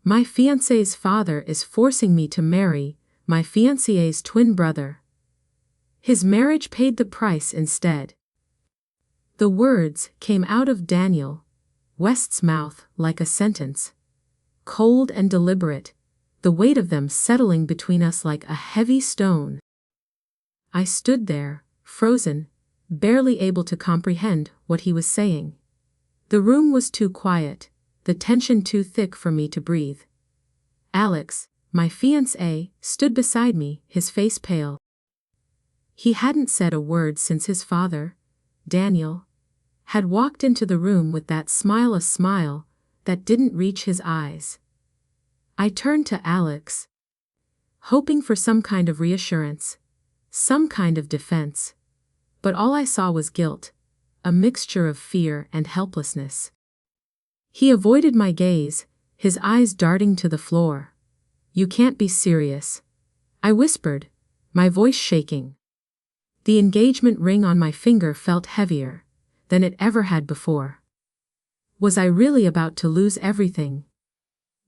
My fiancé's father is forcing me to marry my fiancé's twin brother. His marriage paid the price instead." The words came out of Daniel West's mouth like a sentence, cold and deliberate, the weight of them settling between us like a heavy stone. I stood there, frozen, barely able to comprehend what he was saying. The room was too quiet, the tension too thick for me to breathe. Alex, my fiancé, stood beside me, his face pale. He hadn't said a word since his father, Daniel, had walked into the room with that smile, a smile that didn't reach his eyes. I turned to Alex, hoping for some kind of reassurance, some kind of defense, but all I saw was guilt, a mixture of fear and helplessness. He avoided my gaze, his eyes darting to the floor. "You can't be serious," I whispered, my voice shaking. The engagement ring on my finger felt heavier than it ever had before. Was I really about to lose everything?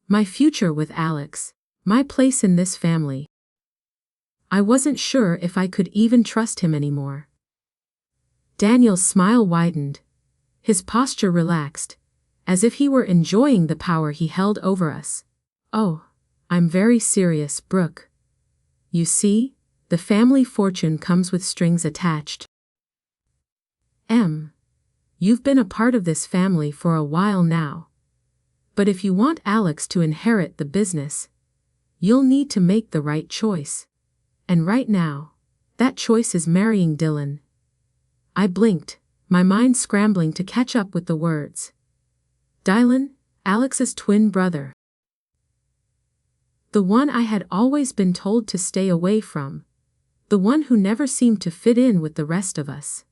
My future with Alex, my place in this family. I wasn't sure if I could even trust him anymore. Daniel's smile widened, his posture relaxed, as if he were enjoying the power he held over us. "Oh, I'm very serious, Brooke. You see, the family fortune comes with strings attached. You've been a part of this family for a while now. But if you want Alex to inherit the business, you'll need to make the right choice. And right now, that choice is marrying Dylan." I blinked, my mind scrambling to catch up with the words. Dylan, Alex's twin brother. The one I had always been told to stay away from. The one who never seemed to fit in with the rest of us.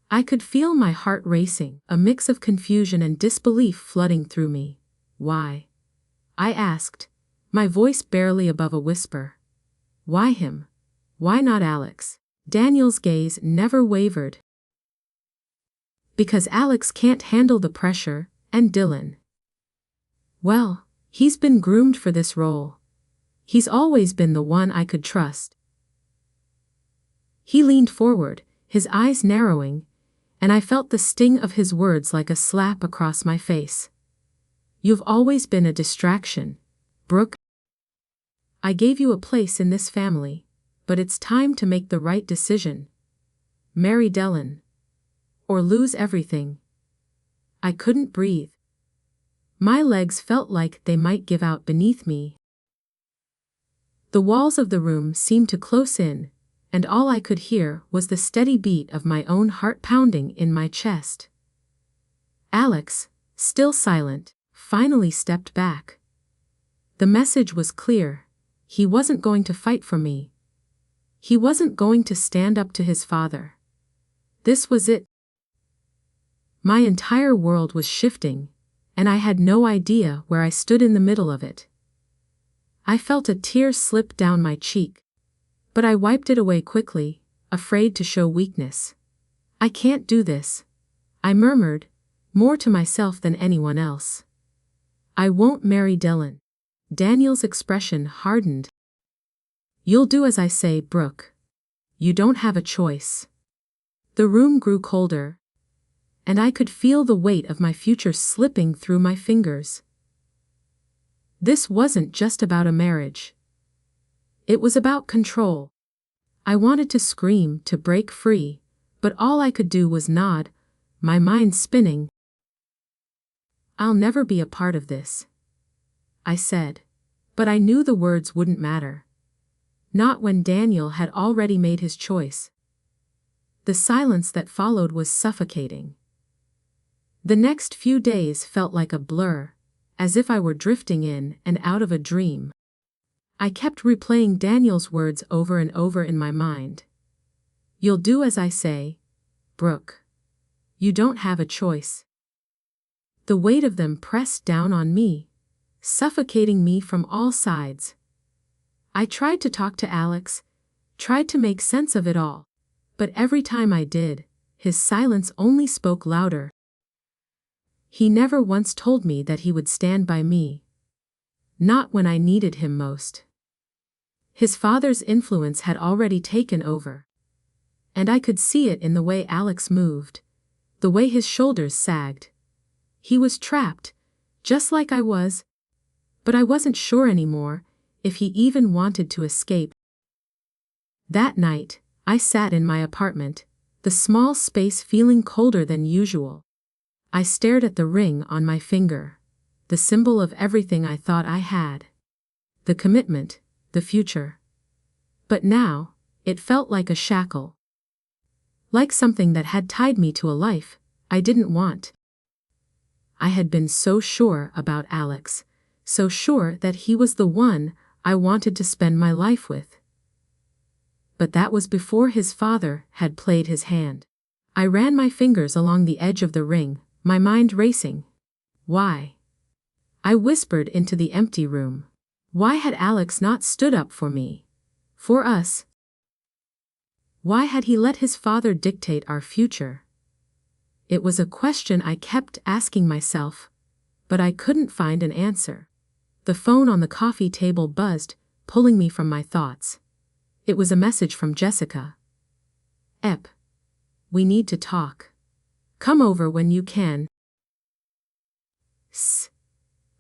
I could feel my heart racing, a mix of confusion and disbelief flooding through me. "Why?" I asked, my voice barely above a whisper. "Why him? Why not Alex?" Daniel's gaze never wavered. "Because Alex can't handle the pressure, and Dylan, well, he's been groomed for this role. He's always been the one I could trust." He leaned forward, his eyes narrowing, and I felt the sting of his words like a slap across my face. "You've always been a distraction, Brooke. I gave you a place in this family, but it's time to make the right decision. Marry Dylan, or lose everything." I couldn't breathe. My legs felt like they might give out beneath me. The walls of the room seemed to close in, and all I could hear was the steady beat of my own heart pounding in my chest. Alex, still silent, finally stepped back. The message was clear. He wasn't going to fight for me. He wasn't going to stand up to his father. This was it. My entire world was shifting, and I had no idea where I stood in the middle of it. I felt a tear slip down my cheek, but I wiped it away quickly, afraid to show weakness. "I can't do this," I murmured, more to myself than anyone else. "I won't marry Dylan." Daniel's expression hardened. "You'll do as I say, Brooke. You don't have a choice." The room grew colder, and I could feel the weight of my future slipping through my fingers. This wasn't just about a marriage. It was about control. I wanted to scream, to break free, but all I could do was nod, my mind spinning. "I'll never be a part of this," I said, but I knew the words wouldn't matter. Not when Daniel had already made his choice. The silence that followed was suffocating. The next few days felt like a blur, as if I were drifting in and out of a dream. I kept replaying Daniel's words over and over in my mind. "You'll do as I say, Brooke. You don't have a choice." The weight of them pressed down on me, suffocating me from all sides. I tried to talk to Alex, tried to make sense of it all, but every time I did, his silence only spoke louder. He never once told me that he would stand by me, Not when I needed him most. His father's influence had already taken over. And I could see it in the way Alex moved, the way his shoulders sagged. He was trapped, just like I was, but I wasn't sure anymore if he even wanted to escape. That night, I sat in my apartment, the small space feeling colder than usual. I stared at the ring on my finger, the symbol of everything I thought I had. The commitment, the future. But now, it felt like a shackle. Like something that had tied me to a life I didn't want. I had been so sure about Alex, so sure that he was the one I wanted to spend my life with. But that was before his father had played his hand. I ran my fingers along the edge of the ring, my mind racing. Why? I whispered into the empty room. Why had Alex not stood up for me? For us? Why had he let his father dictate our future? It was a question I kept asking myself, but I couldn't find an answer. The phone on the coffee table buzzed, pulling me from my thoughts. It was a message from Jessica. "Ep. We need to talk. Come over when you can." Sss.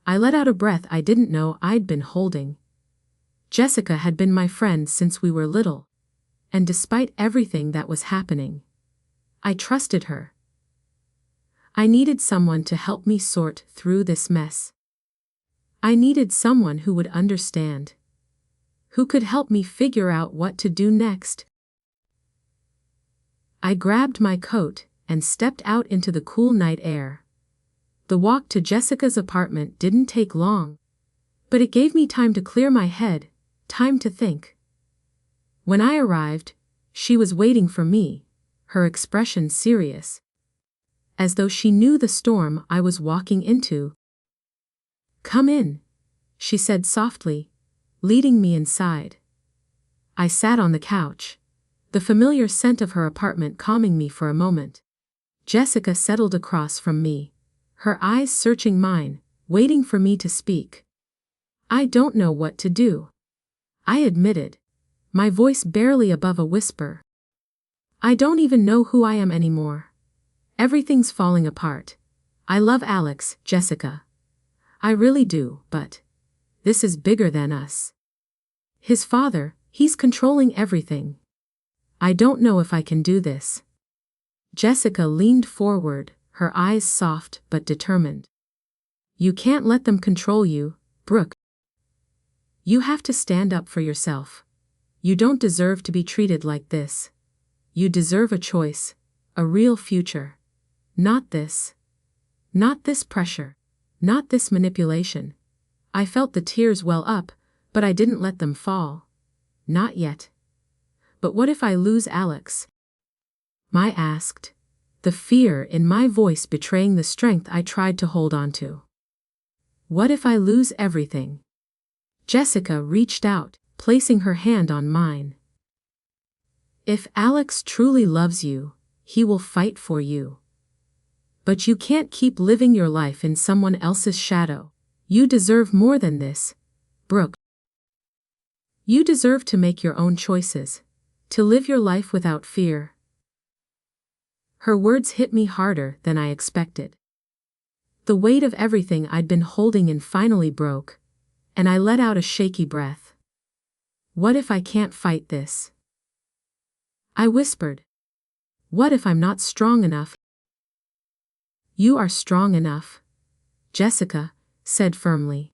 I let out a breath I didn't know I'd been holding. Jessica had been my friend since we were little, and despite everything that was happening, I trusted her. I needed someone to help me sort through this mess. I needed someone who would understand, who could help me figure out what to do next. I grabbed my coat and stepped out into the cool night air. The walk to Jessica's apartment didn't take long, but it gave me time to clear my head, time to think. When I arrived, she was waiting for me, her expression serious, as though she knew the storm I was walking into. "Come in," she said softly, leading me inside. I sat on the couch, the familiar scent of her apartment calming me for a moment. Jessica settled across from me, her eyes searching mine, waiting for me to speak. "I don't know what to do," I admitted, my voice barely above a whisper. "I don't even know who I am anymore. Everything's falling apart. I love Alex, Jessica. I really do, but this is bigger than us. His father, he's controlling everything. I don't know if I can do this." Jessica leaned forward, her eyes soft but determined. "You can't let them control you, Brooke. You have to stand up for yourself. You don't deserve to be treated like this. You deserve a choice, a real future. Not this. Not this pressure. Not this manipulation." I felt the tears well up, but I didn't let them fall. Not yet. "But what if I lose Alex?" I asked, the fear in my voice betraying the strength I tried to hold on to. "What if I lose everything?" Jessica reached out, placing her hand on mine. "If Alex truly loves you, he will fight for you. But you can't keep living your life in someone else's shadow. You deserve more than this, Brooke. You deserve to make your own choices, to live your life without fear." Her words hit me harder than I expected. The weight of everything I'd been holding in finally broke, and I let out a shaky breath. "What if I can't fight this?" I whispered. "What if I'm not strong enough?" "You are strong enough," Jessica said firmly.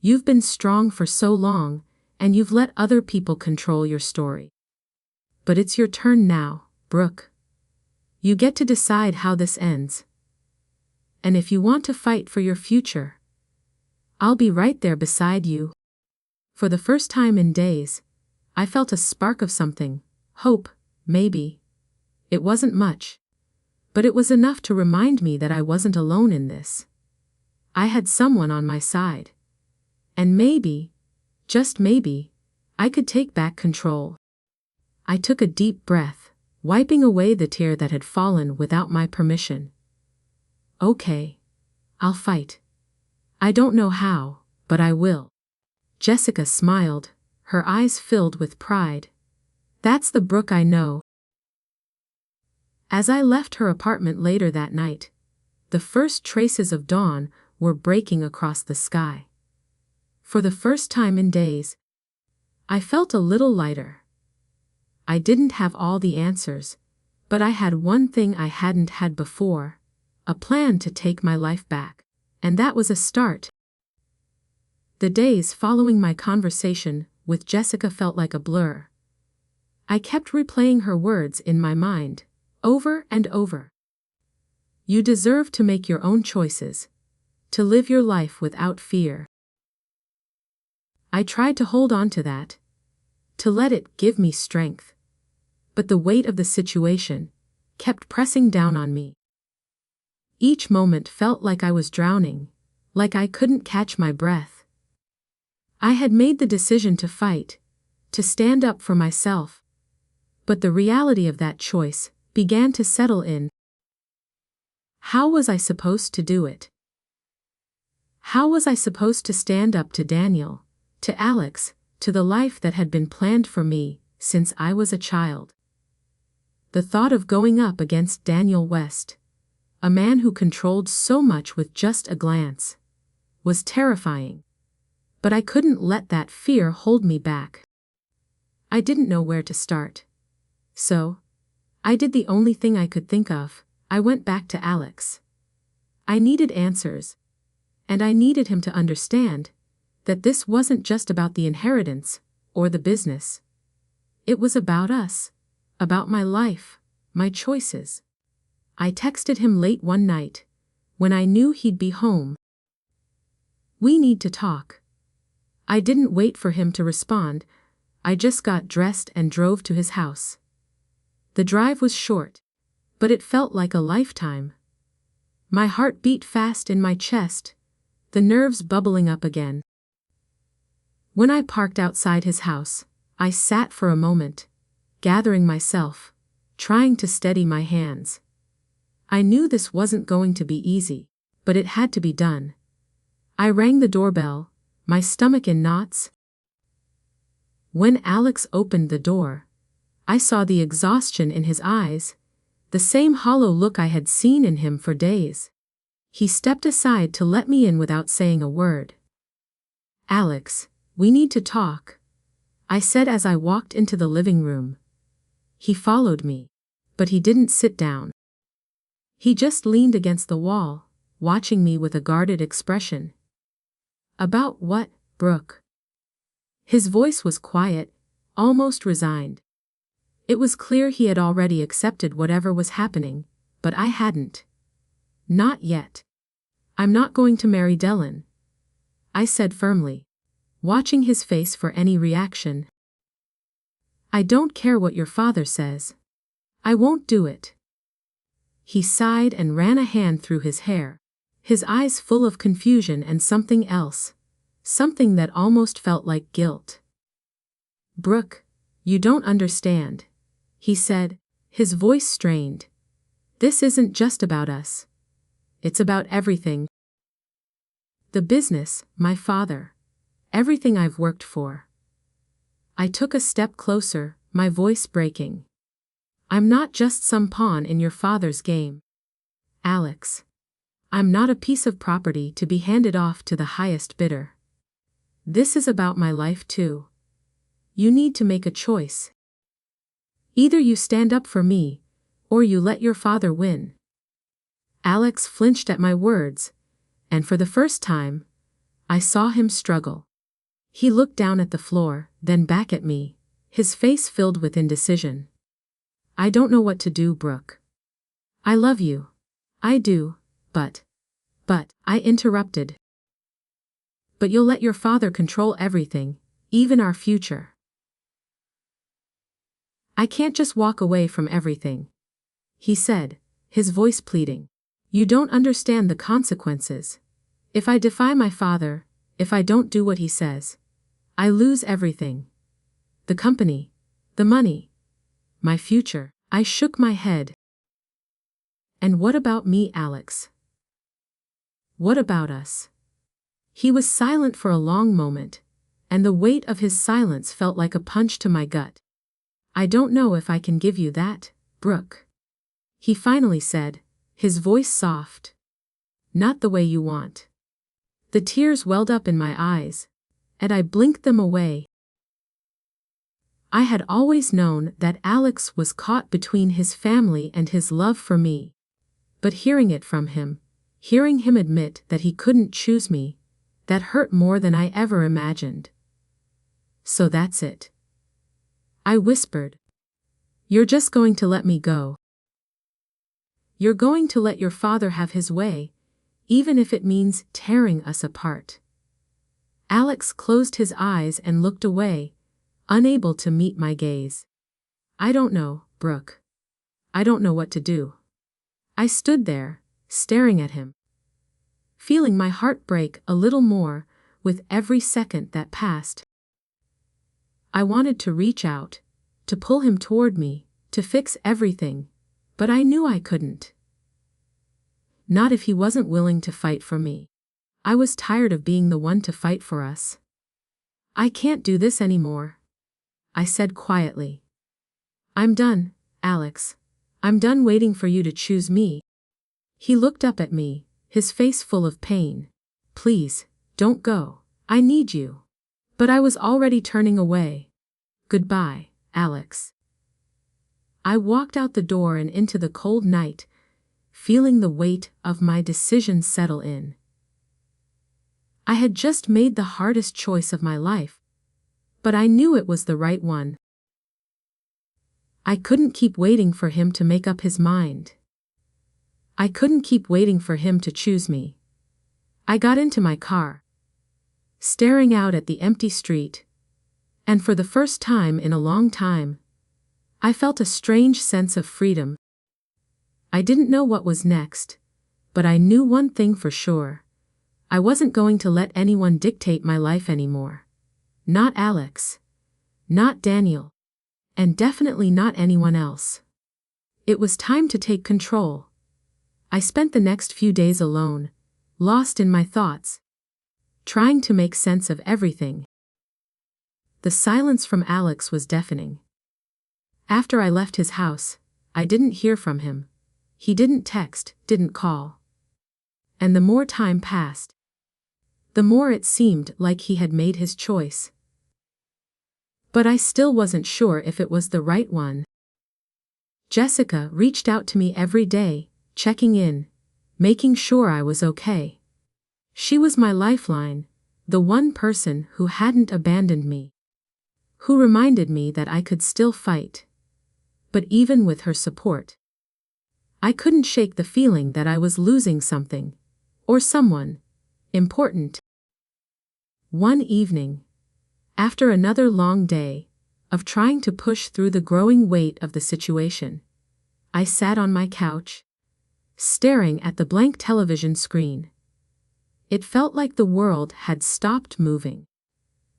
"You've been strong for so long, and you've let other people control your story. But it's your turn now, Brooke. You get to decide how this ends. And if you want to fight for your future, I'll be right there beside you." For the first time in days, I felt a spark of something, hope, maybe. It wasn't much, but it was enough to remind me that I wasn't alone in this. I had someone on my side. And maybe, just maybe, I could take back control. I took a deep breath, wiping away the tear that had fallen without my permission. "Okay. I'll fight. I don't know how, but I will. Jessica smiled, her eyes filled with pride. That's the Brooke I know. As I left her apartment later that night, the first traces of dawn were breaking across the sky. For the first time in days, I felt a little lighter. I didn't have all the answers, but I had one thing I hadn't had before, a plan to take my life back, and that was a start. The days following my conversation with Jessica felt like a blur. I kept replaying her words in my mind, over and over. You deserve to make your own choices, to live your life without fear. I tried to hold on to that, to let it give me strength. But the weight of the situation kept pressing down on me. Each moment felt like I was drowning, like I couldn't catch my breath. I had made the decision to fight, to stand up for myself. But the reality of that choice began to settle in. How was I supposed to do it? How was I supposed to stand up to Daniel, to Alex, to the life that had been planned for me since I was a child? The thought of going up against Daniel West, a man who controlled so much with just a glance, was terrifying. But I couldn't let that fear hold me back. I didn't know where to start. So, I did the only thing I could think of. I went back to Alex. I needed answers. And I needed him to understand that this wasn't just about the inheritance or the business. It was about us, about my life, my choices. I texted him late one night, when I knew he'd be home. We need to talk. I didn't wait for him to respond. I just got dressed and drove to his house. The drive was short, but it felt like a lifetime. My heart beat fast in my chest, the nerves bubbling up again. When I parked outside his house, I sat for a moment, gathering myself, trying to steady my hands. I knew this wasn't going to be easy, but it had to be done. I rang the doorbell, my stomach in knots. When Alex opened the door, I saw the exhaustion in his eyes, the same hollow look I had seen in him for days. He stepped aside to let me in without saying a word. "Alex, we need to talk," I said as I walked into the living room. He followed me, but he didn't sit down. He just leaned against the wall, watching me with a guarded expression. "About what, Brooke?" His voice was quiet, almost resigned. It was clear he had already accepted whatever was happening, but I hadn't. "Not yet. I'm not going to marry Dylan," I said firmly, watching his face for any reaction. "I don't care what your father says. I won't do it." He sighed and ran a hand through his hair, his eyes full of confusion and something else, something that almost felt like guilt. "Brooke, you don't understand," he said, his voice strained. "This isn't just about us. It's about everything. The business, my father, everything I've worked for." I took a step closer, my voice breaking. "I'm not just some pawn in your father's game. Alex. I'm not a piece of property to be handed off to the highest bidder. This is about my life too. You need to make a choice. Either you stand up for me, or you let your father win." Alex flinched at my words, and for the first time, I saw him struggle. He looked down at the floor, then back at me, his face filled with indecision. "I don't know what to do, Brooke. I love you. I do, but, I interrupted. "But you'll let your father control everything, even our future." "I can't just walk away from everything," he said, his voice pleading. "You don't understand the consequences. If I defy my father, if I don't do what he says, I lose everything. The company, the money, my future." I shook my head. "And what about me, Alex? What about us?" He was silent for a long moment, and the weight of his silence felt like a punch to my gut. I don't know if I can give you that, Brooke. He finally said, his voice soft. Not the way you want. The tears welled up in my eyes, and I blinked them away. I had always known that Alex was caught between his family and his love for me. But hearing it from him, hearing him admit that he couldn't choose me, that hurt more than I ever imagined. So that's it. I whispered. You're just going to let me go. You're going to let your father have his way, even if it means tearing us apart. Alex closed his eyes and looked away, unable to meet my gaze. I don't know, Brooke. I don't know what to do. I stood there, staring at him, feeling my heart break a little more with every second that passed. I wanted to reach out, to pull him toward me, to fix everything, but I knew I couldn't. Not if he wasn't willing to fight for me. I was tired of being the one to fight for us. I can't do this anymore, I said quietly. I'm done, Alex. I'm done waiting for you to choose me. He looked up at me, his face full of pain. Please, don't go. I need you. But I was already turning away. Goodbye, Alex. I walked out the door and into the cold night, feeling the weight of my decision settle in. I had just made the hardest choice of my life, but I knew it was the right one. I couldn't keep waiting for him to make up his mind. I couldn't keep waiting for him to choose me. I got into my car, staring out at the empty street, and for the first time in a long time, I felt a strange sense of freedom. I didn't know what was next, but I knew one thing for sure. I wasn't going to let anyone dictate my life anymore. Not Alex. Not Daniel. And definitely not anyone else. It was time to take control. I spent the next few days alone, lost in my thoughts, trying to make sense of everything. The silence from Alex was deafening. After I left his house, I didn't hear from him. He didn't text, didn't call. And the more time passed, the more it seemed like he had made his choice. But I still wasn't sure if it was the right one. Jessica reached out to me every day, checking in, making sure I was okay. She was my lifeline, the one person who hadn't abandoned me, who reminded me that I could still fight. But even with her support, I couldn't shake the feeling that I was losing something, or someone, important. One evening, after another long day of trying to push through the growing weight of the situation, I sat on my couch, staring at the blank television screen. It felt like the world had stopped moving,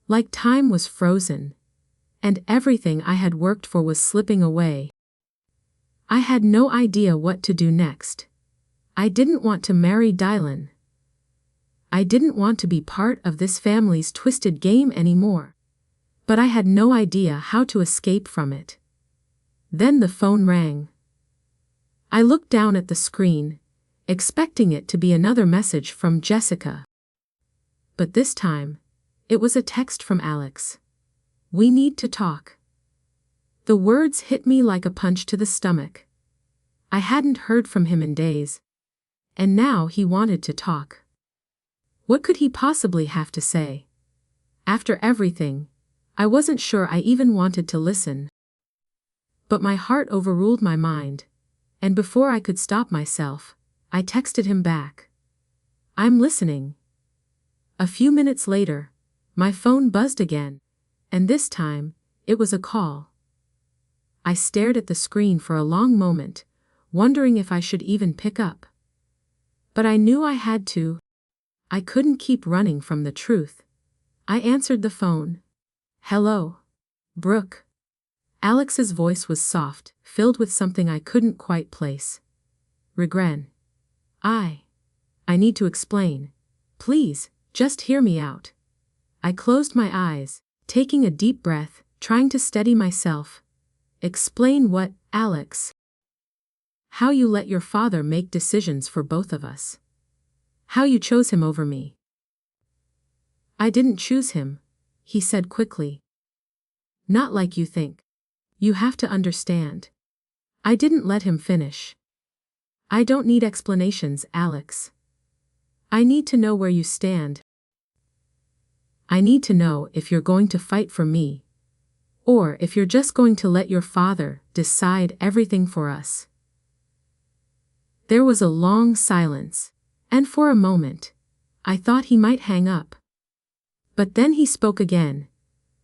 like time was frozen, and everything I had worked for was slipping away. I had no idea what to do next. I didn't want to marry Dylan. I didn't want to be part of this family's twisted game anymore. But I had no idea how to escape from it. Then the phone rang. I looked down at the screen, expecting it to be another message from Jessica. But this time, it was a text from Alex. We need to talk. The words hit me like a punch to the stomach. I hadn't heard from him in days, and now he wanted to talk. What could he possibly have to say? After everything, I wasn't sure I even wanted to listen. But my heart overruled my mind, and before I could stop myself, I texted him back. I'm listening. A few minutes later, my phone buzzed again, and this time, it was a call. I stared at the screen for a long moment, wondering if I should even pick up. But I knew I had to. I couldn't keep running from the truth. I answered the phone. Hello, Brooke. Alex's voice was soft, filled with something I couldn't quite place. Regret. I need to explain. Please, Just hear me out. I closed my eyes, taking a deep breath, trying to steady myself. Explain what, Alex? How you let your father make decisions for both of us. How you chose him over me. I didn't choose him, he said quickly. Not like you think. You have to understand. I didn't let him finish. I don't need explanations, Alex. I need to know where you stand. I need to know if you're going to fight for me, or if you're just going to let your father decide everything for us. There was a long silence, and for a moment, I thought he might hang up. But then he spoke again,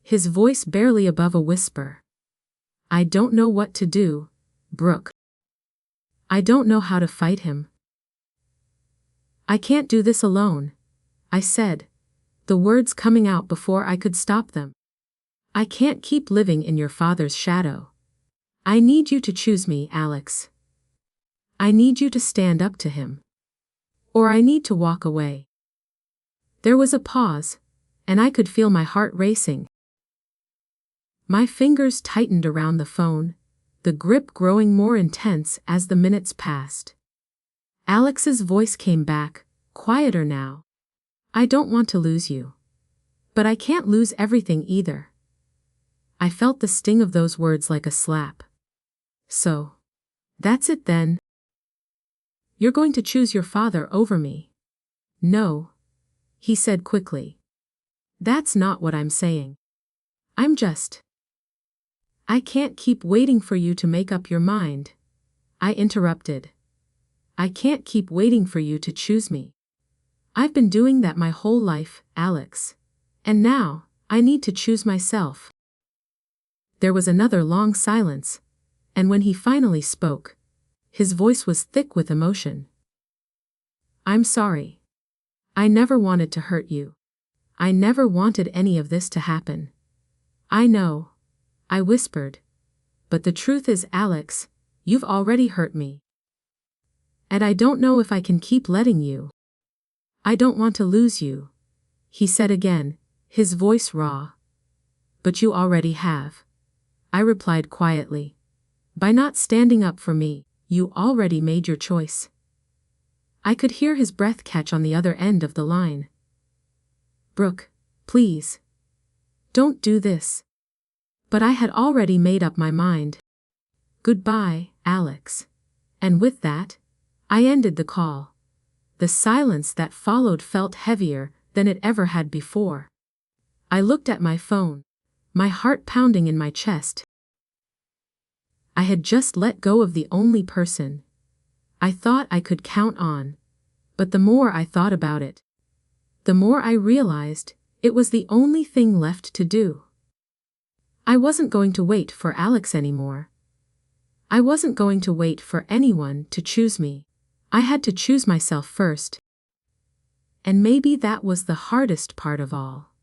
his voice barely above a whisper. I don't know what to do, Brooke. I don't know how to fight him. I can't do this alone, I said, the words coming out before I could stop them. I can't keep living in your father's shadow. I need you to choose me, Alex. I need you to stand up to him. Or I need to walk away. There was a pause, and I could feel my heart racing. My fingers tightened around the phone, the grip growing more intense as the minutes passed. Alex's voice came back, quieter now. I don't want to lose you. But I can't lose everything either. I felt the sting of those words like a slap. So, that's it then. You're going to choose your father over me. No, he said quickly. That's not what I'm saying. I can't keep waiting for you to make up your mind. I interrupted. I can't keep waiting for you to choose me. I've been doing that my whole life, Alex. And now, I need to choose myself. There was another long silence, and when he finally spoke, his voice was thick with emotion. I'm sorry. I never wanted to hurt you. I never wanted any of this to happen. I know, I whispered. But the truth is, Alex, you've already hurt me. And I don't know if I can keep letting you. I don't want to lose you, he said again, his voice raw. But you already have. I replied quietly. By not standing up for me, you already made your choice. I could hear his breath catch on the other end of the line. Brooke, please. Don't do this. But I had already made up my mind. Goodbye, Alex. And with that, I ended the call. The silence that followed felt heavier than it ever had before. I looked at my phone, my heart pounding in my chest. I had just let go of the only person I thought I could count on, but the more I thought about it, the more I realized it was the only thing left to do. I wasn't going to wait for Alex anymore. I wasn't going to wait for anyone to choose me. I had to choose myself first. And maybe that was the hardest part of all.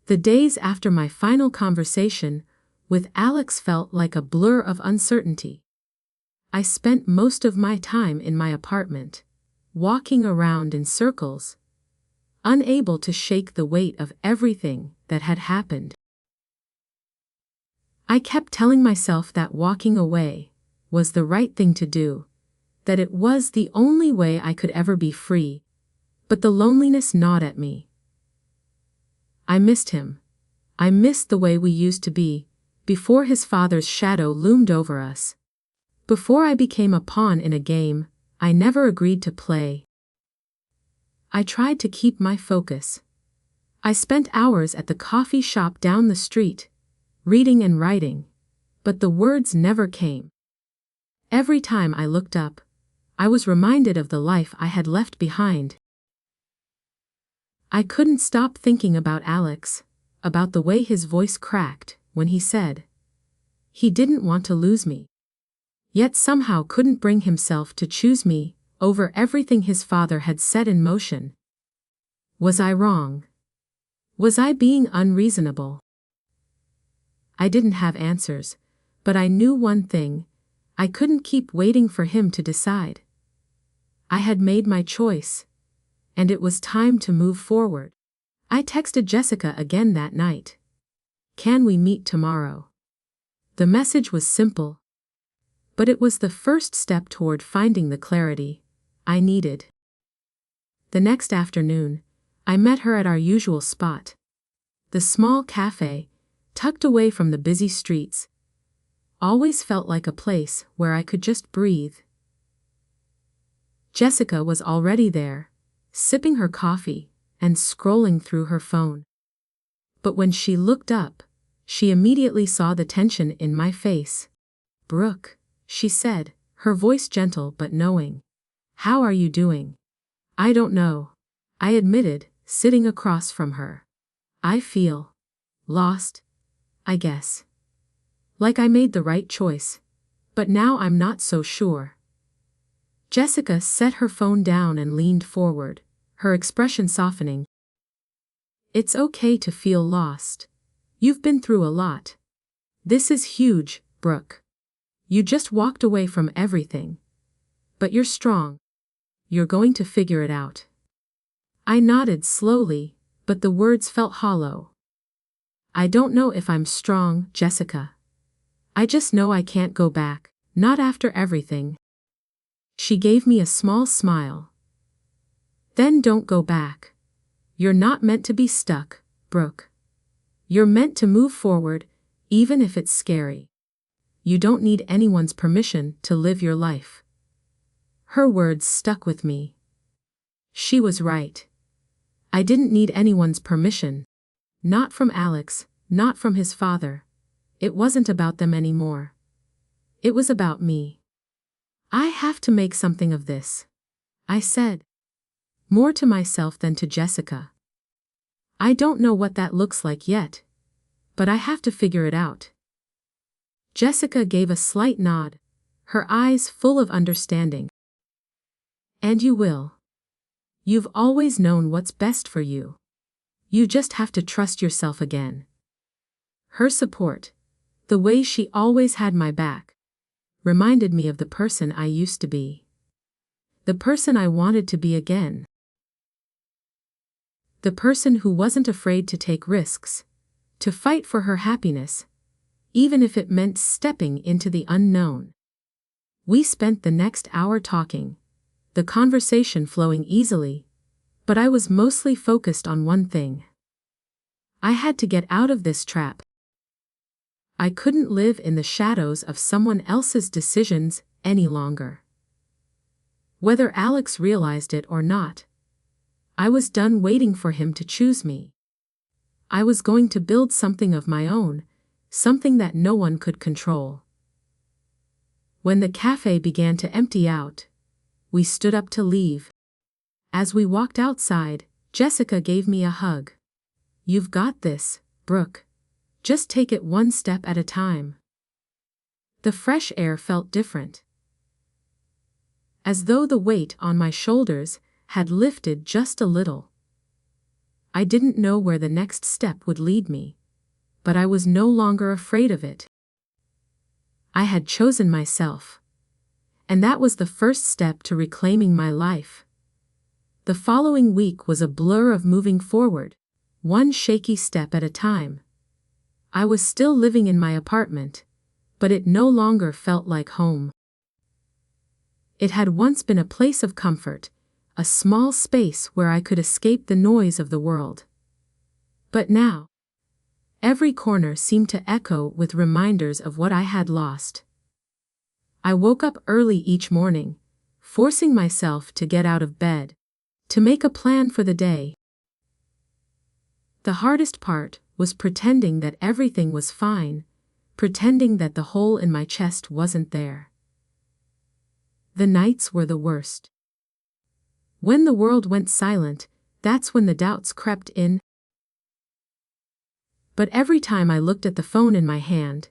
The days after my final conversation with Alex felt like a blur of uncertainty. I spent most of my time in my apartment, walking around in circles, unable to shake the weight of everything that had happened. I kept telling myself that walking away was the right thing to do, that it was the only way I could ever be free, but the loneliness gnawed at me. I missed him. I missed the way we used to be, before his father's shadow loomed over us. Before I became a pawn in a game I never agreed to play. I tried to keep my focus. I spent hours at the coffee shop down the street, reading and writing, but the words never came. Every time I looked up, I was reminded of the life I had left behind. I couldn't stop thinking about Alex, about the way his voice cracked when he said he didn't want to lose me, yet somehow couldn't bring himself to choose me over everything his father had set in motion. Was I wrong? Was I being unreasonable? I didn't have answers, but I knew one thing: I couldn't keep waiting for him to decide. I had made my choice, and it was time to move forward. I texted Jessica again that night. "Can we meet tomorrow?" The message was simple, but it was the first step toward finding the clarity I needed. The next afternoon, I met her at our usual spot. The small cafe, tucked away from the busy streets, always felt like a place where I could just breathe. Jessica was already there, sipping her coffee and scrolling through her phone. But when she looked up, she immediately saw the tension in my face. "Brooke," she said, her voice gentle but knowing. "How are you doing?" "I don't know," I admitted, sitting across from her. "I feel lost, I guess. Like I made the right choice, but now I'm not so sure." Jessica set her phone down and leaned forward, her expression softening. "It's okay to feel lost. You've been through a lot. This is huge, Brooke. You just walked away from everything. But you're strong. You're going to figure it out." I nodded slowly, but the words felt hollow. "I don't know if I'm strong, Jessica. I just know I can't go back, not after everything." She gave me a small smile. "Then don't go back. You're not meant to be stuck, Brooke. You're meant to move forward, even if it's scary. You don't need anyone's permission to live your life." Her words stuck with me. She was right. I didn't need anyone's permission. Not from Alex, not from his father. It wasn't about them anymore. It was about me. "I have to make something of this," I said. More to myself than to Jessica. "I don't know what that looks like yet, but I have to figure it out." Jessica gave a slight nod, her eyes full of understanding. "And you will. You've always known what's best for you. You just have to trust yourself again." Her support, the way she always had my back, reminded me of the person I used to be. The person I wanted to be again. The person who wasn't afraid to take risks, to fight for her happiness, even if it meant stepping into the unknown. We spent the next hour talking, the conversation flowing easily, but I was mostly focused on one thing. I had to get out of this trap. I couldn't live in the shadows of someone else's decisions any longer. Whether Alex realized it or not, I was done waiting for him to choose me. I was going to build something of my own, something that no one could control. When the cafe began to empty out, we stood up to leave. As we walked outside, Jessica gave me a hug. "You've got this, Brooke. Just take it one step at a time." The fresh air felt different. As though the weight on my shoulders had lifted just a little. I didn't know where the next step would lead me, but I was no longer afraid of it. I had chosen myself. And that was the first step to reclaiming my life. The following week was a blur of moving forward, one shaky step at a time. I was still living in my apartment, but it no longer felt like home. It had once been a place of comfort, a small space where I could escape the noise of the world. But now, every corner seemed to echo with reminders of what I had lost. I woke up early each morning, forcing myself to get out of bed, to make a plan for the day. The hardest part was pretending that everything was fine, pretending that the hole in my chest wasn't there. The nights were the worst. When the world went silent, that's when the doubts crept in. But every time I looked at the phone in my hand,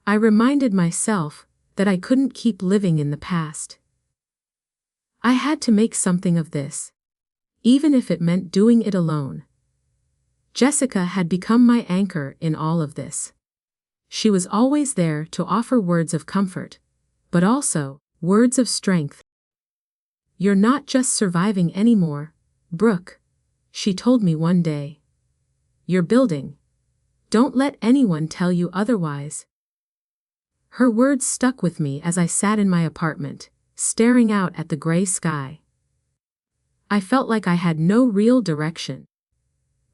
I reminded myself that I couldn't keep living in the past. I had to make something of this, even if it meant doing it alone. Jessica had become my anchor in all of this. She was always there to offer words of comfort, but also words of strength. "You're not just surviving anymore, Brooke, she told me one day. You're building. Don't let anyone tell you otherwise. Her words stuck with me as I sat in my apartment, staring out at the gray sky. I felt like I had no real direction.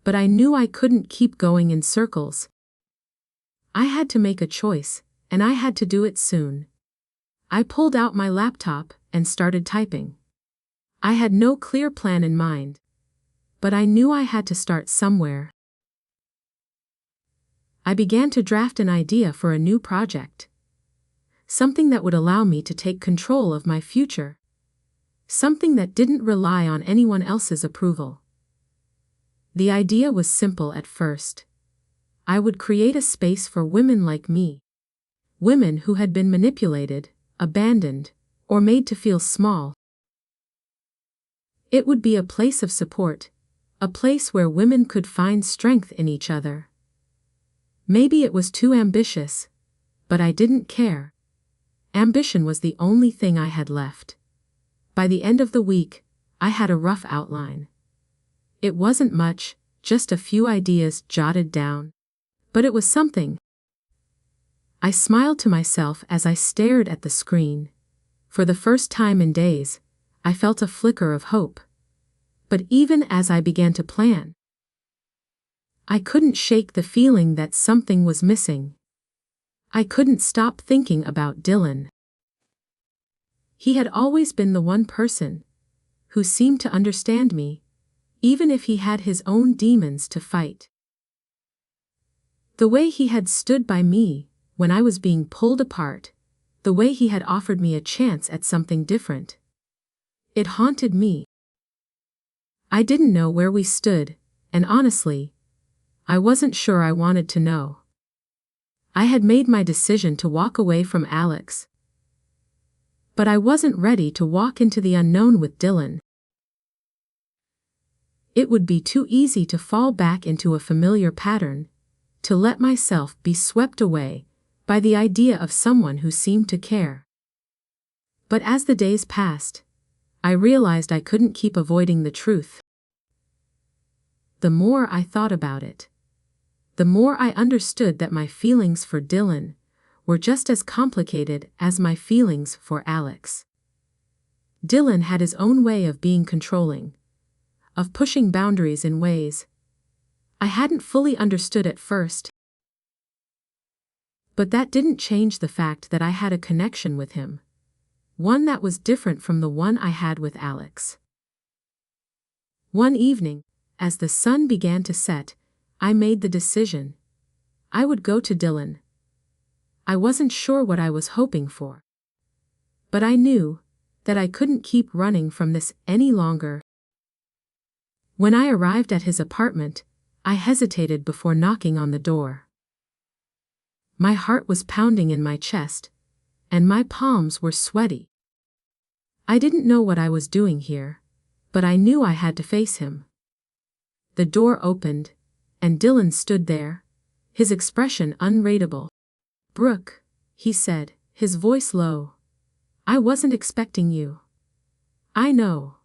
But I knew I couldn't keep going in circles. I had to make a choice, and I had to do it soon. I pulled out my laptop and started typing. I had no clear plan in mind, but I knew I had to start somewhere. I began to draft an idea for a new project. Something that would allow me to take control of my future. Something that didn't rely on anyone else's approval. The idea was simple at first. I would create a space for women like me. Women who had been manipulated, abandoned, or made to feel small. It would be a place of support, a place where women could find strength in each other. Maybe it was too ambitious, but I didn't care. Ambition was the only thing I had left. By the end of the week, I had a rough outline. It wasn't much, just a few ideas jotted down. But it was something. I smiled to myself as I stared at the screen. For the first time in days, I felt a flicker of hope. But even as I began to plan, I couldn't shake the feeling that something was missing. I couldn't stop thinking about Dylan. He had always been the one person who seemed to understand me, even if he had his own demons to fight. The way he had stood by me when I was being pulled apart, the way he had offered me a chance at something different. It haunted me. I didn't know where we stood, and honestly, I wasn't sure I wanted to know. I had made my decision to walk away from Alex. But I wasn't ready to walk into the unknown with Dylan. It would be too easy to fall back into a familiar pattern, to let myself be swept away by the idea of someone who seemed to care. But as the days passed, I realized I couldn't keep avoiding the truth. The more I thought about it, the more I understood that my feelings for Dylan were just as complicated as my feelings for Alex. Dylan had his own way of being controlling, of pushing boundaries in ways I hadn't fully understood at first. But that didn't change the fact that I had a connection with him, one that was different from the one I had with Alex. One evening, as the sun began to set, I made the decision. I would go to Dylan. I wasn't sure what I was hoping for, but I knew that I couldn't keep running from this any longer. When I arrived at his apartment, I hesitated before knocking on the door. My heart was pounding in my chest, and my palms were sweaty. I didn't know what I was doing here, but I knew I had to face him. The door opened, and Dylan stood there, his expression unreadable. "Brooke," he said, his voice low. "I wasn't expecting you." "I know,"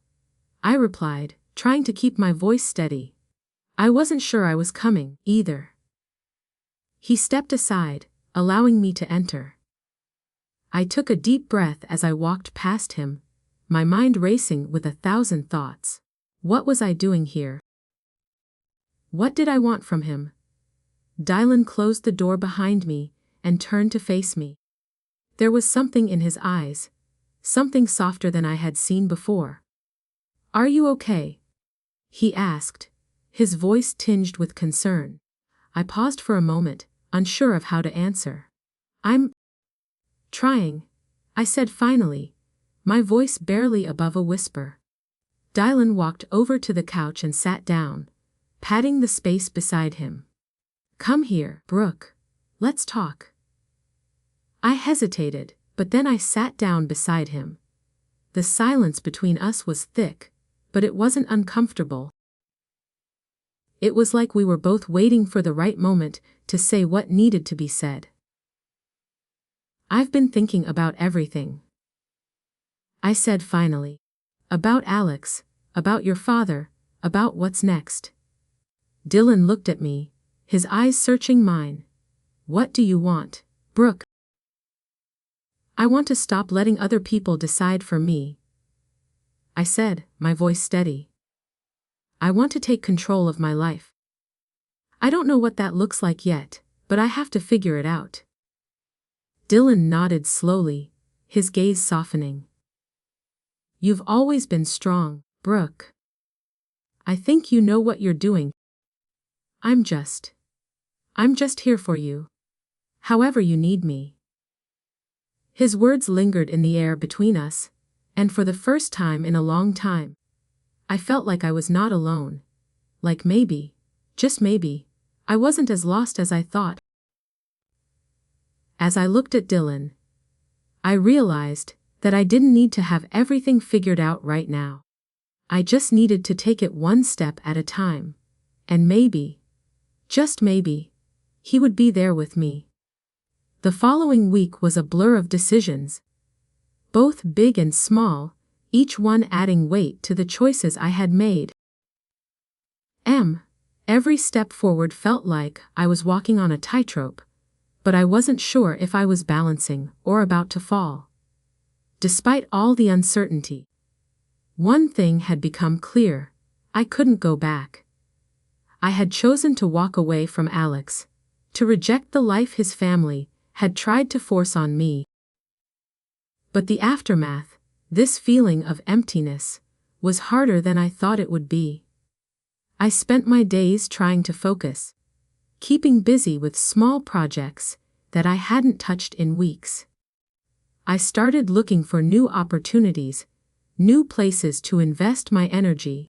I replied, trying to keep my voice steady. "I wasn't sure I was coming, either." He stepped aside, allowing me to enter. I took a deep breath as I walked past him, my mind racing with 1,000 thoughts. What was I doing here? What did I want from him? Dylan closed the door behind me and turned to face me. There was something in his eyes, something softer than I had seen before. "Are you okay?" he asked, his voice tinged with concern. I paused for a moment, unsure of how to answer. "I'm trying," I said finally, my voice barely above a whisper. Dylan walked over to the couch and sat down, patting the space beside him. "Come here, Brooke. Let's talk." I hesitated, but then I sat down beside him. The silence between us was thick, but it wasn't uncomfortable. It was like we were both waiting for the right moment to say what needed to be said. "I've been thinking about everything," I said finally. "About Alex, about your father, About what's next. Dylan looked at me, his eyes searching mine. What do you want, Brooke? I want to stop letting other people decide for me, I said, my voice steady. I want to take control of my life. I don't know what that looks like yet, but I have to figure it out. Dylan nodded slowly, his gaze softening. You've always been strong, Brooke. I think you know what you're doing. I'm just here for you. However you need me. His words lingered in the air between us, and for the first time in a long time, I felt like I was not alone. Like maybe, just maybe, I wasn't as lost as I thought. As I looked at Dylan, I realized that I didn't need to have everything figured out right now. I just needed to take it one step at a time, and maybe, just maybe, he would be there with me. The following week was a blur of decisions, both big and small, each one adding weight to the choices I had made. Every step forward felt like I was walking on a tightrope, but I wasn't sure if I was balancing or about to fall. Despite all the uncertainty, one thing had become clear: I couldn't go back. I had chosen to walk away from Alex, to reject the life his family had tried to force on me. But the aftermath, this feeling of emptiness, was harder than I thought it would be. I spent my days trying to focus, keeping busy with small projects that I hadn't touched in weeks. I started looking for new opportunities, new places to invest my energy.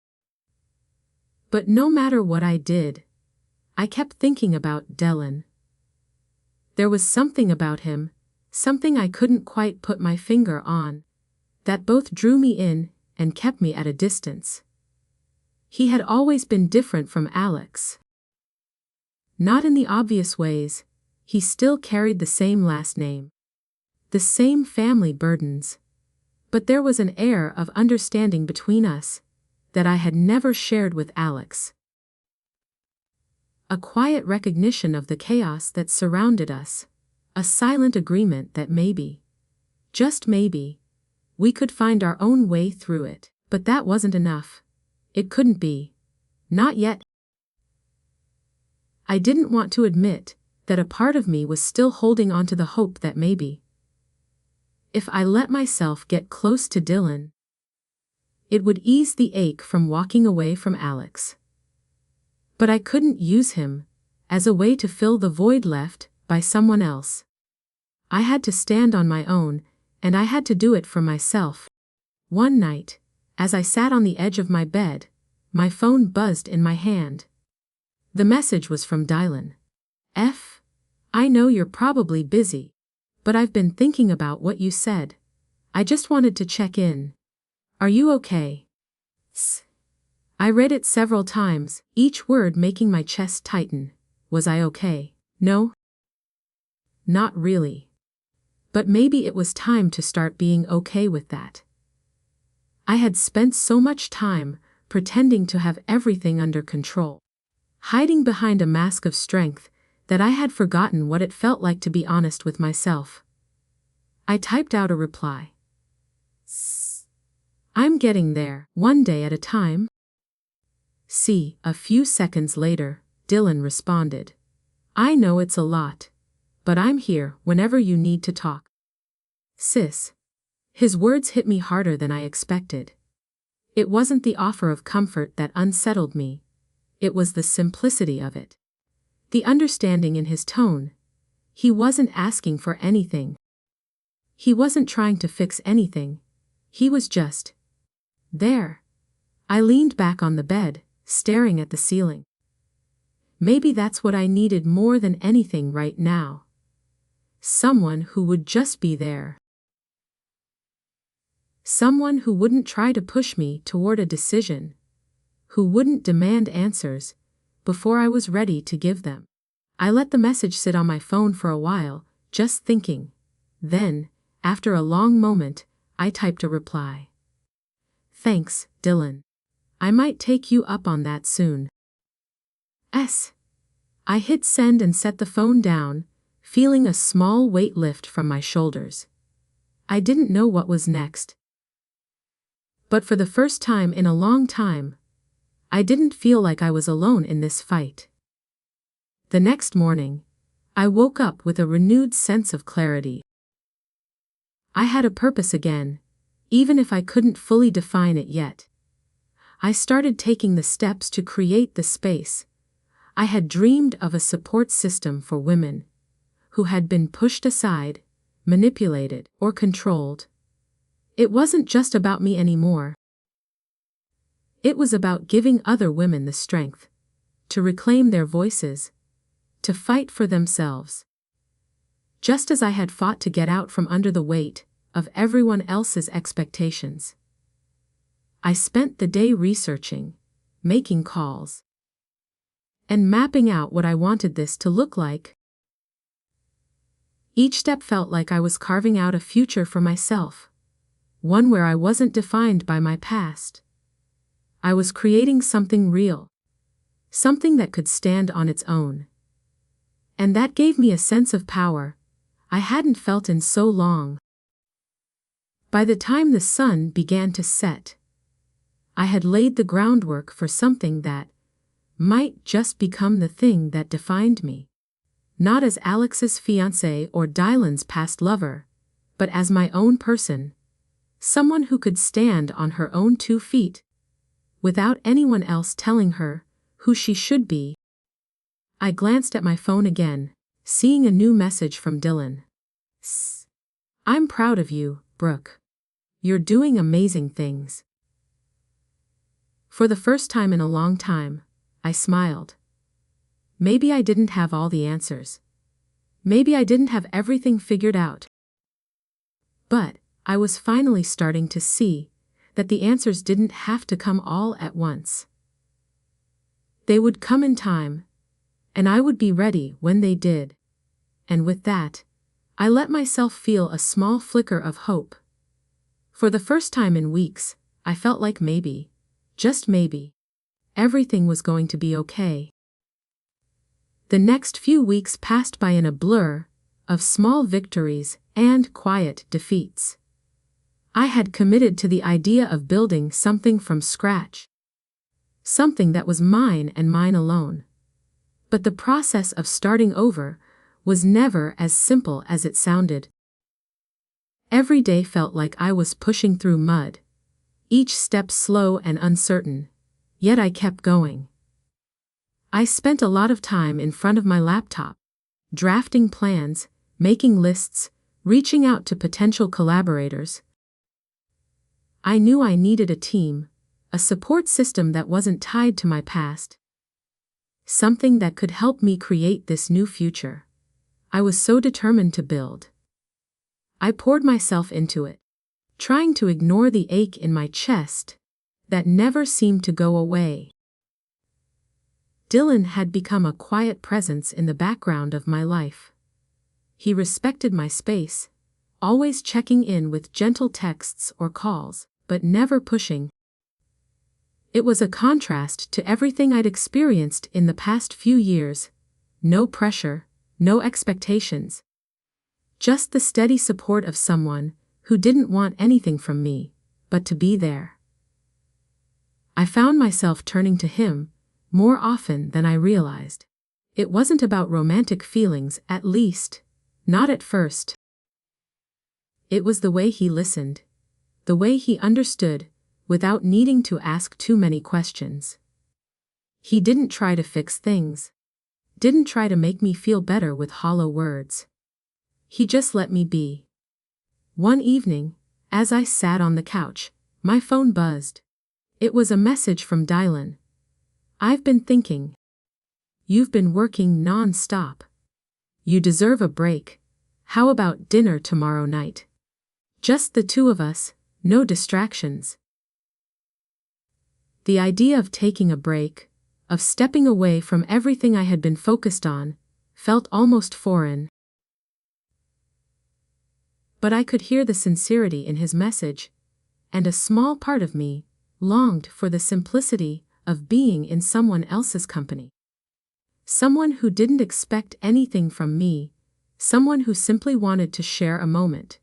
But no matter what I did, I kept thinking about Dylan. There was something about him, something I couldn't quite put my finger on, that both drew me in and kept me at a distance. He had always been different from Alex. Not in the obvious ways. He still carried the same last name, the same family burdens, but there was an air of understanding between us that I had never shared with Alex. A quiet recognition of the chaos that surrounded us, a silent agreement that maybe, just maybe, we could find our own way through it. But that wasn't enough. It couldn't be. Not yet. I didn't want to admit that a part of me was still holding on to the hope that maybe, if I let myself get close to Dylan, it would ease the ache from walking away from Alex. But I couldn't use him as a way to fill the void left by someone else. I had to stand on my own, and I had to do it for myself. One night, as I sat on the edge of my bed, my phone buzzed in my hand. The message was from Dylan. I know you're probably busy, but I've been thinking about what you said. I just wanted to check in. Are you okay? I read it several times, each word making my chest tighten. Was I okay? No? Not really. But maybe it was time to start being okay with that. I had spent so much time pretending to have everything under control, hiding behind a mask of strength, that I had forgotten what it felt like to be honest with myself. I typed out a reply. I'm getting there, one day at a time. A few seconds later, Dylan responded. I know it's a lot, but I'm here whenever you need to talk. Sis. His words hit me harder than I expected. It wasn't the offer of comfort that unsettled me. It was the simplicity of it. The understanding in his tone. He wasn't asking for anything. He wasn't trying to fix anything. He was just there. I leaned back on the bed, staring at the ceiling. Maybe that's what I needed more than anything right now. Someone who would just be there. Someone who wouldn't try to push me toward a decision, who wouldn't demand answers before I was ready to give them. I let the message sit on my phone for a while, just thinking. Then, after a long moment, I typed a reply. Thanks, Dylan. I might take you up on that soon. I hit send and set the phone down, feeling a small weight lift from my shoulders. I didn't know what was next. But for the first time in a long time, I didn't feel like I was alone in this fight. The next morning, I woke up with a renewed sense of clarity. I had a purpose again, even if I couldn't fully define it yet. I started taking the steps to create the space. I had dreamed of a support system for women who had been pushed aside, manipulated, or controlled. It wasn't just about me anymore. It was about giving other women the strength to reclaim their voices, to fight for themselves. Just as I had fought to get out from under the weight of everyone else's expectations. I spent the day researching, making calls, and mapping out what I wanted this to look like. Each step felt like I was carving out a future for myself, one where I wasn't defined by my past. I was creating something real, something that could stand on its own. And that gave me a sense of power I hadn't felt in so long. By the time the sun began to set, I had laid the groundwork for something that might just become the thing that defined me. Not as Alex's fiancé or Dylan's past lover, but as my own person. Someone who could stand on her own 2 feet, without anyone else telling her who she should be. I glanced at my phone again, seeing a new message from Dylan. I'm proud of you, Brooke. You're doing amazing things. For the first time in a long time, I smiled. Maybe I didn't have all the answers. Maybe I didn't have everything figured out. But I was finally starting to see that the answers didn't have to come all at once. They would come in time, and I would be ready when they did. And with that, I let myself feel a small flicker of hope. For the first time in weeks, I felt like maybe, just maybe, everything was going to be okay. The next few weeks passed by in a blur of small victories and quiet defeats. I had committed to the idea of building something from scratch. Something that was mine and mine alone. But the process of starting over was never as simple as it sounded. Every day felt like I was pushing through mud, each step slow and uncertain, yet I kept going. I spent a lot of time in front of my laptop, drafting plans, making lists, reaching out to potential collaborators. I knew I needed a team, a support system that wasn't tied to my past. Something that could help me create this new future. I was so determined to build. I poured myself into it, trying to ignore the ache in my chest that never seemed to go away. Dylan had become a quiet presence in the background of my life. He respected my space, always checking in with gentle texts or calls, but never pushing. It was a contrast to everything I'd experienced in the past few years. No pressure, no expectations. Just the steady support of someone who didn't want anything from me, but to be there. I found myself turning to him more often than I realized. It wasn't about romantic feelings, at least, not at first. It was the way he listened, the way he understood, without needing to ask too many questions. He didn't try to fix things, didn't try to make me feel better with hollow words. He just let me be. One evening, as I sat on the couch, my phone buzzed. It was a message from Dylan. I've been thinking. You've been working non-stop. You deserve a break. How about dinner tomorrow night? Just the 2 of us, no distractions. The idea of taking a break, of stepping away from everything I had been focused on, felt almost foreign. But I could hear the sincerity in his message, and a small part of me longed for the simplicity of being in someone else's company. Someone who didn't expect anything from me, someone who simply wanted to share a moment.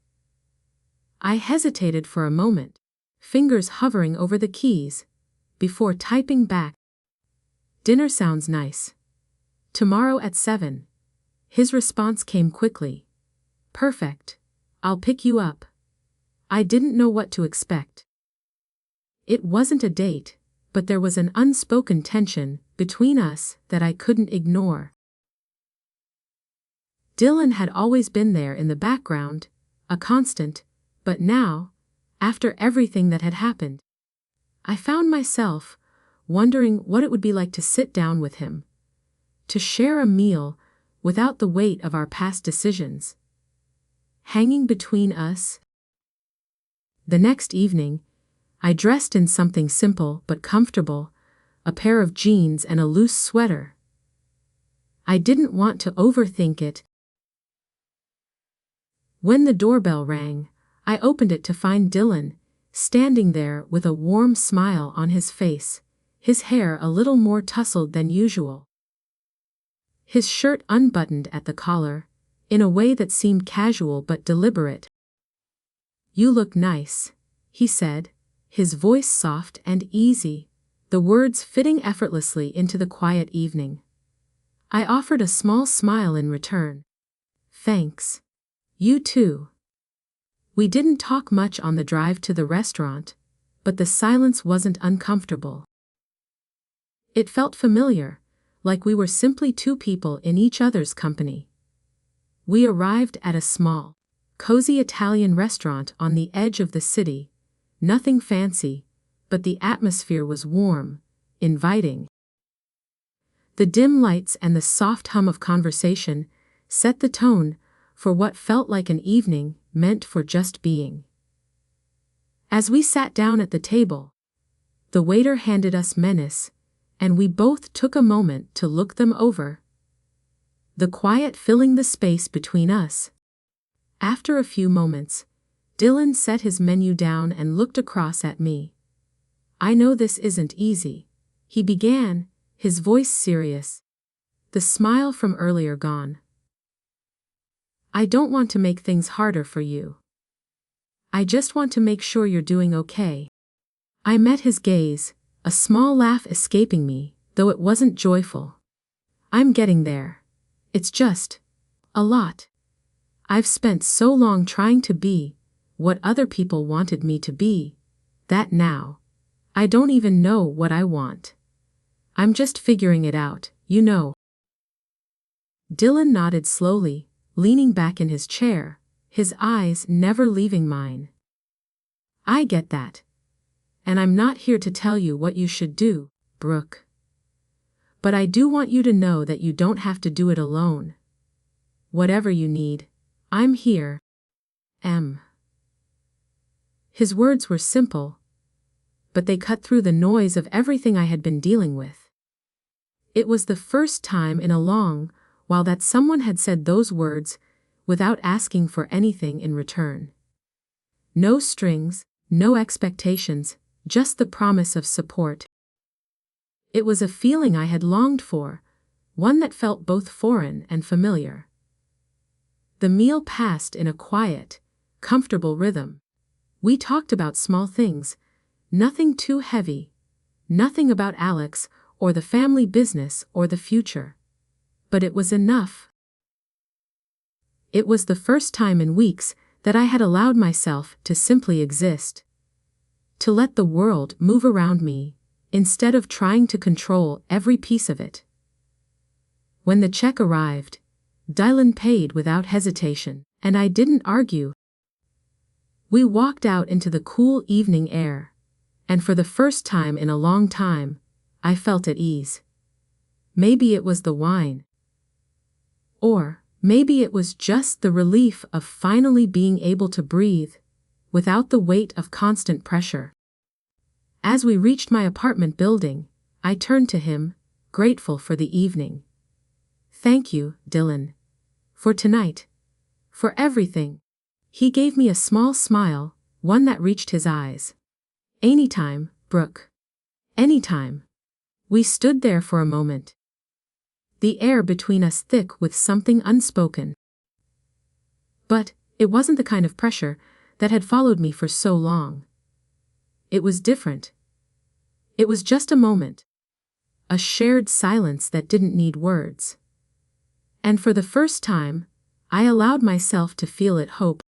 I hesitated for a moment, fingers hovering over the keys, before typing back, "Dinner sounds nice. Tomorrow at 7. His response came quickly. "Perfect. I'll pick you up." I didn't know what to expect. It wasn't a date, but there was an unspoken tension between us that I couldn't ignore. Dylan had always been there in the background, a constant, but now, after everything that had happened, I found myself wondering what it would be like to sit down with him, to share a meal without the weight of our past decisions hanging between us. The next evening, I dressed in something simple but comfortable, a pair of jeans and a loose sweater. I didn't want to overthink it. When the doorbell rang, I opened it to find Dylan, standing there with a warm smile on his face, his hair a little more tousled than usual. His shirt unbuttoned at the collar, in a way that seemed casual but deliberate. "You look nice," he said, his voice soft and easy, the words fitting effortlessly into the quiet evening. I offered a small smile in return. "Thanks. You too." We didn't talk much on the drive to the restaurant, but the silence wasn't uncomfortable. It felt familiar, like we were simply two people in each other's company. We arrived at a small, cozy Italian restaurant on the edge of the city, nothing fancy, but the atmosphere was warm, inviting. The dim lights and the soft hum of conversation set the tone for what felt like an evening meant for just being. As we sat down at the table, the waiter handed us menus, and we both took a moment to look them over, the quiet filling the space between us. After a few moments, Dylan set his menu down and looked across at me. "I know this isn't easy," he began, his voice serious, the smile from earlier gone. "I don't want to make things harder for you. I just want to make sure you're doing okay." I met his gaze, a small laugh escaping me, though it wasn't joyful. "I'm getting there. It's just a lot. I've spent so long trying to be what other people wanted me to be, that now, I don't even know what I want. I'm just figuring it out, you know." Dylan nodded slowly, leaning back in his chair, his eyes never leaving mine. "I get that. And I'm not here to tell you what you should do, Brooke. But I do want you to know that you don't have to do it alone. Whatever you need, I'm here. M." His words were simple, but they cut through the noise of everything I had been dealing with. It was the first time in a long while that someone had said those words without asking for anything in return. No strings, no expectations, just the promise of support. It was a feeling I had longed for, one that felt both foreign and familiar. The meal passed in a quiet, comfortable rhythm. We talked about small things, nothing too heavy, nothing about Alex or the family business or the future. But it was enough. It was the first time in weeks that I had allowed myself to simply exist. To let the world move around me, instead of trying to control every piece of it. When the check arrived, Dylan paid without hesitation, and I didn't argue. We walked out into the cool evening air, and for the first time in a long time, I felt at ease. Maybe it was the wine. Or maybe it was just the relief of finally being able to breathe, without the weight of constant pressure. As we reached my apartment building, I turned to him, grateful for the evening. "Thank you, Dylan. For tonight. For everything." He gave me a small smile, one that reached his eyes. "Anytime, Brooke. Anytime. We stood there for a moment. The air between us thick with something unspoken. But it wasn't the kind of pressure that had followed me for so long. It was different. It was just a moment. A shared silence that didn't need words. And for the first time, I allowed myself to feel it. Hope.